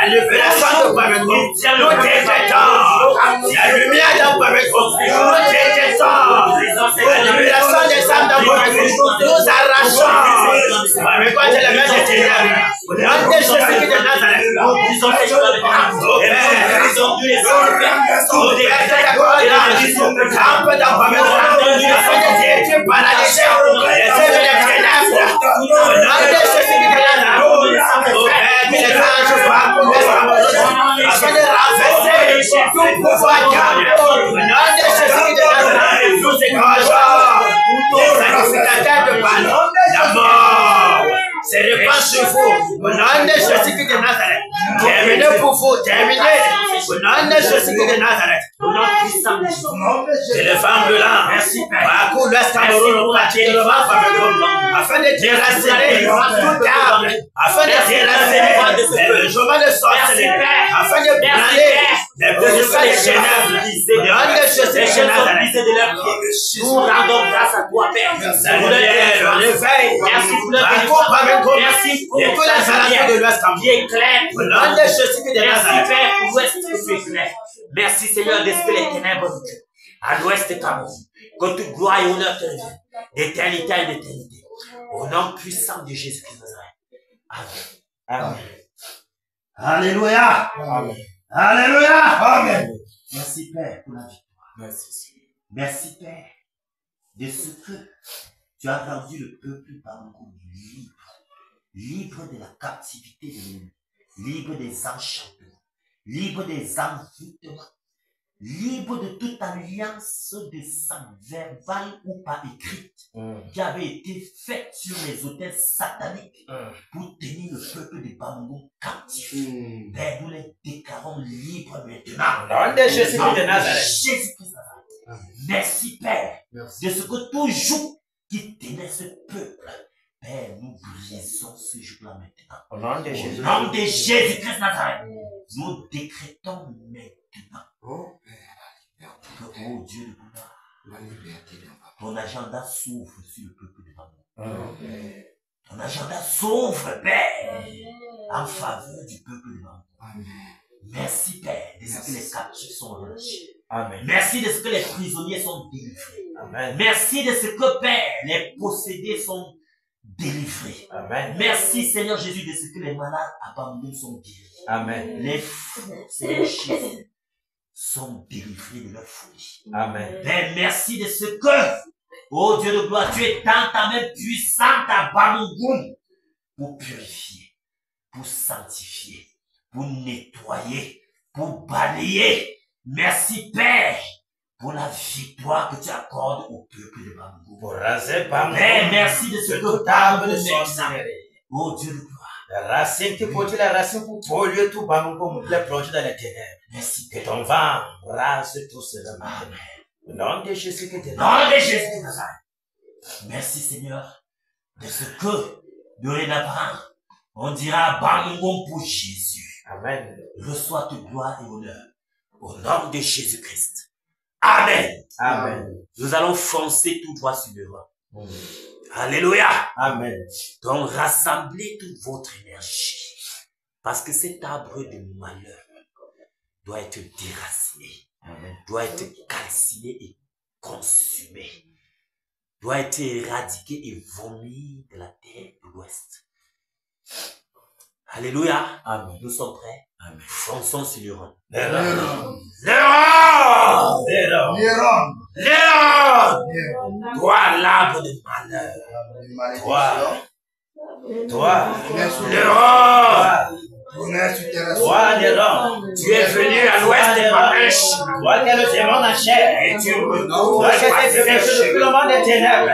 La libération de Pareco. Nous décrétons la lumière dans Pareco. Nous décrétons la libération des âmes dans Pareco. Nous arrachons Pareco de la main des ténèbres. Au nom de Jésus-Christ de Nazareth. Ils ont fait ils ont dû les campe dans Pareco. Afin de détruire par la légère les œuvres des ténèbres. Au nom de Jésus-Christ de Nazareth. Les anges afin de renverser tout pouvoir diable. Au nom de Jésus-Christ de Nazareth, nous écrageons les sacrificateurs de Baal. La mort se répand sur vous. Au nom de Jésus-Christ de Nazareth. Terminé pour vous, terminé. Au nom de Jésus-Christ de Nazareth. Au nom puissant de Jésus. Éléphant blanc. Merci Père. Parcours l'Ouest Cameroun, afin de déraciner tout arbre. Afin de déraciner le chemin de sorcellerie. Afin de brander les positions des ténèbres. Au nom de Jésus-Christ de Nazareth. Nous rendons grâce à toi, Père. La lumière, le réveil. Merci pour le réveil. Merci pour toute la lumière de l'Ouest Cameroun. Au nom de Jésus-Christ de Nazareth. Merci Père pour l'Ouest que tu éclaires. Merci Seigneur d'esprit les ténèbres à l'Ouest de Cameroun. Que toute gloire et honneur te revienne d'éternité à l'éternité. Au nom puissant de Jésus-Christ de Nazareth. Amen. Amen. Alléluia. Amen. Alléluia. Amen. Merci Père pour la victoire. Merci. Merci Père de ce que tu as rendu le peuple Bango libre. Libre de la captivité de l'ennemi. Libre des enchantements. Libre des envoûtements. Libre de toute alliance de sang verbale ou pas écrite qui avait été faite sur les autels sataniques pour tenir le peuple de Bango captif. Père, nous les déclarons libres maintenant. Au nom de Jésus-Christ de Nazareth. Merci Père de ce que toujours qui tenait ce peuple. Père, nous brisons ce jour-là maintenant. Au nom de Jésus. Au nom de Jésus-Christ Nazareth, nous décrétons maintenant que, oh Dieu de gloire, ton agenda s'ouvre sur le peuple de l'amour. Ton agenda s'ouvre, Père, en faveur du peuple de l'amour. Merci, Père, de ce que les captifs sont relâchés. Amen. Merci de ce que les prisonniers sont délivrés. Amen. Merci de ce que, Père, les possédés sont délivrés. Amen. Merci, Seigneur Jésus, de ce que les malades abandonnés sont guéris. Amen. Les fous, Seigneur Jésus, sont délivrés de leur folie. Amen. Père, merci de ce que, oh Dieu de gloire, tu es dans ta main puissante à Bamongoum pour purifier, pour sanctifier, pour nettoyer, pour balayer. Merci, Père, pour la victoire que tu accordes au peuple de Bamongoum. Pour raser Bamongoum. Père, merci de ce que table de sorcellerie. Oh Dieu de gloire. La racine qui porte la racine pour polluer tout Bamongoum, les plonger dans les ténèbres. Merci, Que ton vent rase tout cela maintenant. Au nom de Jésus que tu es dans de Jésus de Nazareth. Merci Seigneur de ce que dorénavant on dira Bamongoum pour Jésus. Amen. Reçois toute gloire et honneur au nom de Jésus-Christ. Amen. Amen. Nous allons foncer tout droit sur le roi. Alléluia. Amen. Donc rassemblez toute votre énergie parce que cet arbre de malheur doit être déraciné. Amen. Doit être calciné et consumé, doit être éradiqué et vomi de la terre de l'Ouest. Alléluia. Amen. Nous sommes prêts. Amen. Fonçons sur le rond. Toi, l'arbre de malheur. Toi, Toi, tu es venu à l'ouest de ma pêche. Toi qui es le démon en chair. Et tu me Toi qui es depuis le monde des ténèbres.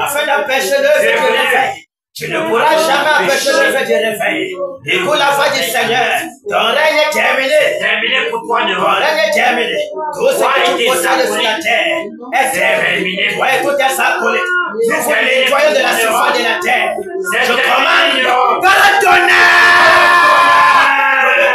Afin d'empêcher le réveil. Tu ne pourras jamais empêcher le réveil. Écoute la voix du Seigneur. Ton règne est terminé. Terminé pour toi de Ton règne est terminé. Tout ce que tu possèdes sur la terre est terminé. Toi, écoutez ça, collègue. Nous sommes les nettoyés de la surface de la terre. Je commande par le tonnerre. Le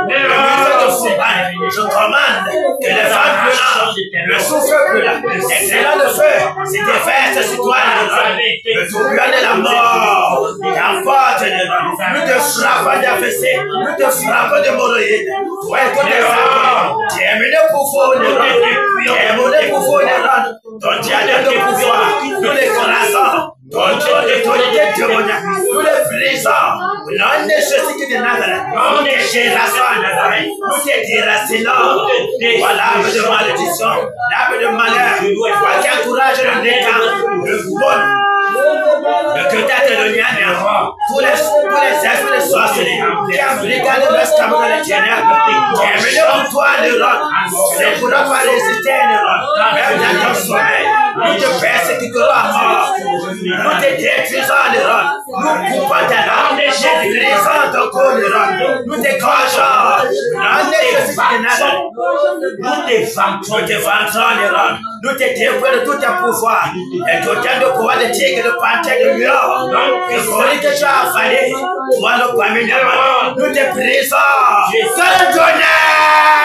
Je commande que les femmes brûlantes, le souffle brûlant, excellent de feu, se déversent sur toi, le tourbillon de la mort, qu'emporte nous te frappons d'AVC, nous te frappons de hémorroïdes, toi et tous tes enfants, tu es mené pour faux, tu es mené pour faux, ton diadème de pouvoir, nous les connaissons. Ton Dieu d'autorité démoniaque, nous les brisons. L'un des choses qui te Nazareth, nous te gérassons, nous te déracinons. Voilà l'arbre de malédiction, l'arbre de malheur, qui encourage le néant, le vol, le critère de l'union, tous les esprits de sorcellerie, qui ont brigade de l'esclavage dans les ténèbres, qui est venu pour toi, l'Europe, tu ne pourras pas résister, l'Europe, même dans ton sommeil, nous te persécuterons à mort. Nous te détruisons l'Europe, nous coupons ta langue, nous brisons ton corps l'Europe, nous te gorgeons, nous te vanterons l'Europe, nous te dévoilons de tout ton pouvoir, et tout ton pouvoir de tigre, de panthère, de lion, le folie que tu as avalé, toi le communément, nous te brisons, que le tonnerre,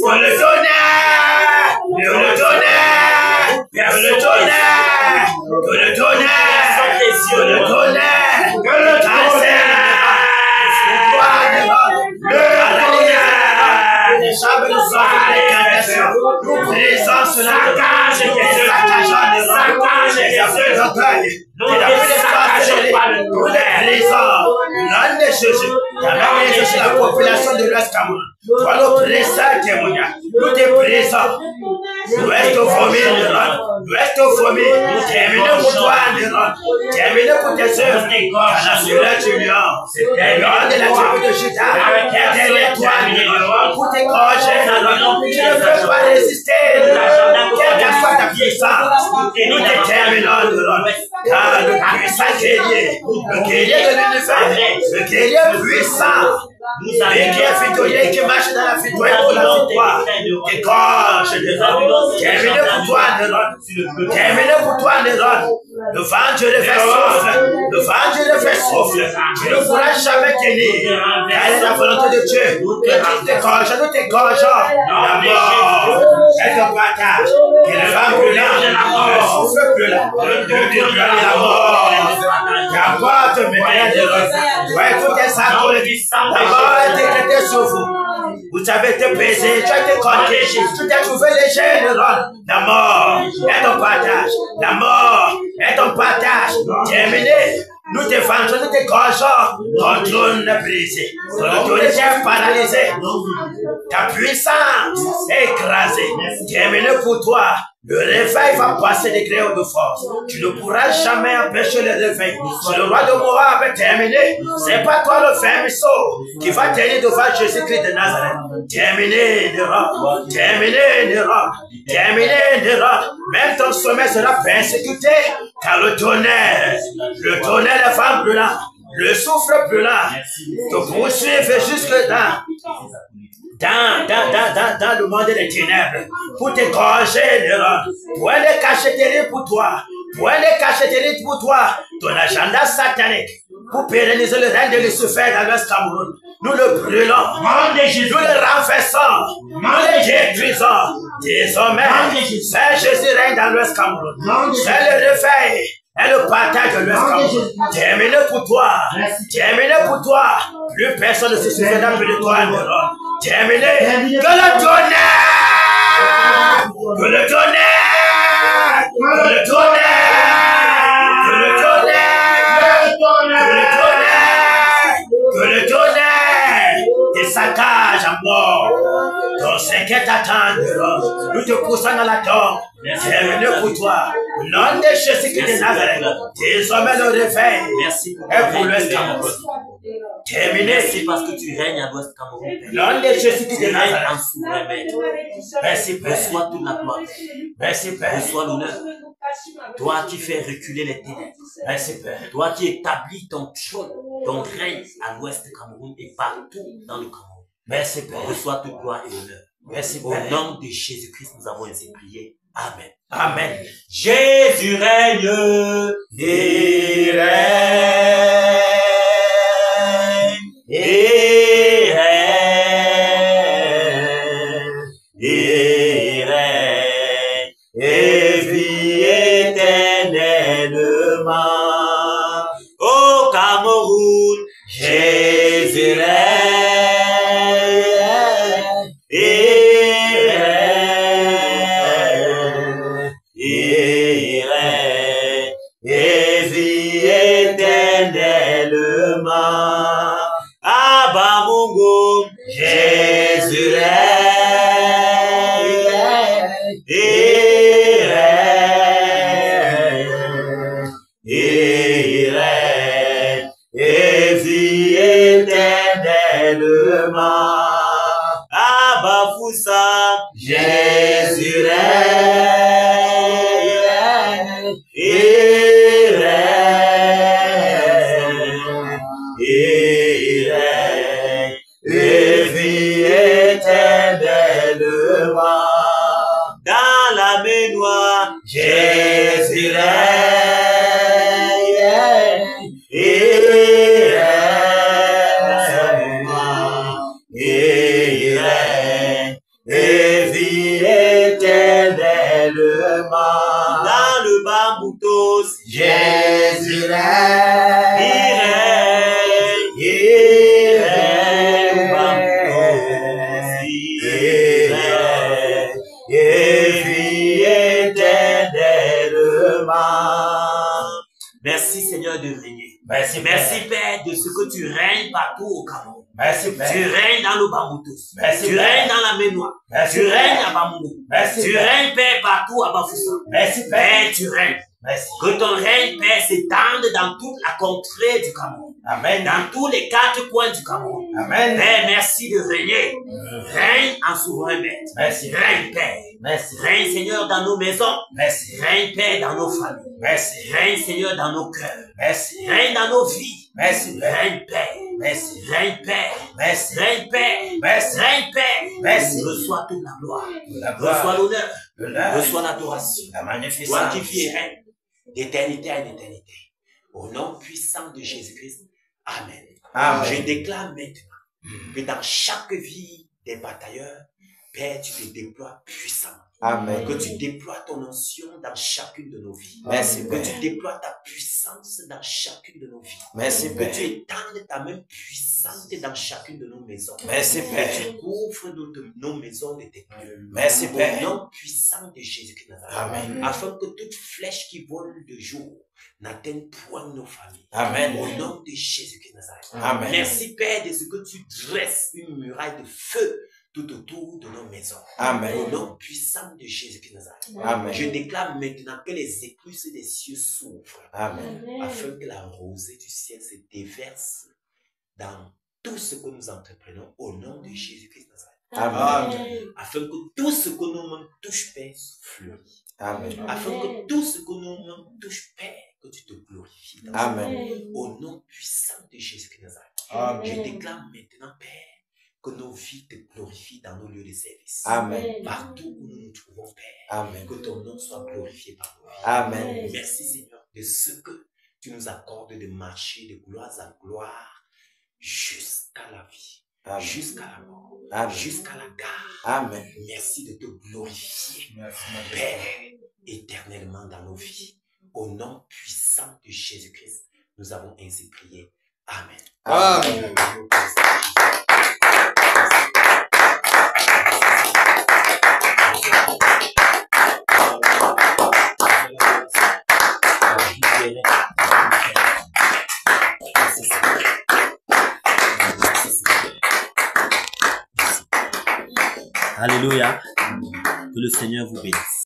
que le tonnerre, que le tonnerre, que le tonnerre, que le tonnerre, que le tonnerre, que le cancer, les chambres de soir, les cantations, nous brisons cela, saccageons les saccage, les affaires d'orgueil, nous les brisons, l'un des Jésus, la population de l'Ouest Cameroun, toi l'oppresseur témoignage, nous te brisons, nous restons vomis, nous restons vomis, terminons pour toi, terminons pour tes œuvres, la sureur du lion, les lions de la tribu de Juda, derrière toi, pour tes gorges, tu ne peux pas résister, quelle que soit ta puissance, nous te terminons, car le puissant guerrier, le guerrier de l'univers, le guerrier puissant, et qui est victorieux, qui marche dans la victoire pour la victoire, qui gorge de l'homme, terminé pour toi, terminé pour toi, le vent Dieu le fait souffle, le vent Dieu le fait souffle, tu ne pourras jamais tenir, car c'est la volonté de Dieu, que tu t'égorges, nous t'égorgeons, la mort, elle te partage, que le vent brûlant, le souffle brûlant, le brûlant de la mort, qu'apporte maintenant de l'autre, ouais, tout est sacré, la mort est décrétée sur vous. Vous avez été baisé, tu as été compté, tu t'es trouvé léger, la mort est ton partage, la mort est ton partage, terminé. Nous te vendons, nous te gorgeons, ton trône est brisé, ton autorité est paralysée, ta puissance est écrasée, terminé pour toi. Le réveil va passer des grès de force. Tu ne pourras jamais empêcher le réveil. Si le roi de Moab est terminé, c'est pas toi le vermisseau qui va tenir devant Jésus-Christ de Nazareth. Terminé, Europe. Terminé, Europe. Terminé, Europe. Même ton sommet sera persécuté, car le tonnerre, les femmes brûlantes, le souffle brûlant, te poursuivre jusque dans le monde des ténèbres, pour te gorger, pour les cacheteries pour toi, ton agenda satanique, pour pérenniser le règne de Lucifer dans l'Ouest Cameroun. Nous le brûlons, nous le renversons, nous le détruisons. Désormais, c'est Jésus règne dans l'Ouest Cameroun. C'est le réveil et le partage de l'Ouest Cameroun. Terminé pour toi, plus personne ne se souviendra plus de toi en Europe. Terminé, que le tonnerre, que le tonnerre, que le tonnerre, que le tonnerre, que le tonnerre, te saccage à mort. Ton secret t'attend, nous te poussons dans la tombe. Terminé pour toi. Au nom de Jésus-Christ de Nazareth, désormais le réveil est pour l'Ouest Cameroun. Terminé. C'est parce que tu règnes à l'Ouest Cameroun. Au nom de Jésus-Christ de Nazareth. En souverain maître. Merci Père. Reçois toute la gloire. Merci Père. Reçois l'honneur. Toi qui fais reculer les ténèbres. Merci Père. Toi qui établis ton trône, ton règne à l'Ouest Cameroun et partout dans le Cameroun. Merci Père. Reçois toute gloire et honneur. Merci Au Père. nom de Jésus-Christ, nous avons ainsi prié. Amen. Amen. Jésus règne. Il règne. Et règne. et vis éternellement. Abba Mungu, Jésus règne, il règne, et vit éternellement. Abba Foussa, Jésus règne, il règne, et vit éternellement. Dans la mer noire, Jésus règne, il règne, et vit éternellement. Dans le bamboutos, Jésus règne, il règne, et vit éternellement. Merci Seigneur de régner. Merci Père de ce que tu règnes partout au Cameroun. Merci Père. Tu règnes dans le Bamboutos. Merci tu règnes dans la Ménois. Tu règnes à Bamounou. Tu règnes Père partout à Bafoussa. Merci Père. Tu règnes. Merci. Que ton règne Père s'étende dans toute la contrée du Cameroun. Amen. Dans tous les 4 coins du Cameroun. Amen. Père, merci de régner. Règne en souverain maître. Merci. Règne Père. Merci. Règne Seigneur dans nos maisons. Merci. Règne Père dans nos familles. Merci. Règne Seigneur dans nos cœurs. Merci. Règne dans nos vies. Merci. Règne Père. Merci. Règne Père. Merci. Règne Père. Merci. Règne Père. Merci. Reçois toute la gloire. Reçois l'honneur. Reçois l'adoration. La magnificence. Toi qui vis et règne d'éternité à éternité. Au nom puissant de Jésus-Christ. Amen. Amen. Je déclare maintenant que dans chaque vie des batailleurs, Père, tu te déploies puissamment. Amen. Que tu déploies ton onction dans chacune de nos vies. Merci, Père. Que tu déploies ta puissance dans chacune de nos vies. Merci, Père. Que tu étendes ta main puissante dans chacune de nos maisons. Merci, Père. Que tu couvres nos maisons de tes plumes. Merci, Père. Au nom puissant de Jésus-Christ. Amen. Afin que toute flèche qui vole de jour n'atteigne point nos familles. Amen. Au nom de Jésus-Christ. Amen. Merci, Père, de ce que tu dresses une muraille de feu tout autour de nos maisons. Amen. Au nom puissant de Jésus-Christ. Amen. Je déclare maintenant que les écluses des cieux s'ouvrent. Amen. Afin que la rosée du ciel se déverse dans tout ce que nous entreprenons au nom de Jésus-Christ. Amen. Afin que tout ce que nos mains touchent, Père, fleurisse. Amen. Afin que tout ce que nos mains touchent, Père, que tu te glorifies. Amen. Au nom puissant de Jésus-Christ. Je déclare maintenant, Père, que nos vies te glorifient dans nos lieux de service. Amen. Partout où nous nous trouvons, Père. Amen. Que ton nom soit glorifié par nos vies. Amen. Merci, Seigneur, de ce que tu nous accordes de marcher de gloire en gloire jusqu'à la vie, jusqu'à la mort, jusqu'à la gare. Amen. Merci de te glorifier, Père, éternellement dans nos vies. Au nom puissant de Jésus-Christ, nous avons ainsi prié. Amen. Amen. Alléluia. Que le Seigneur vous bénisse.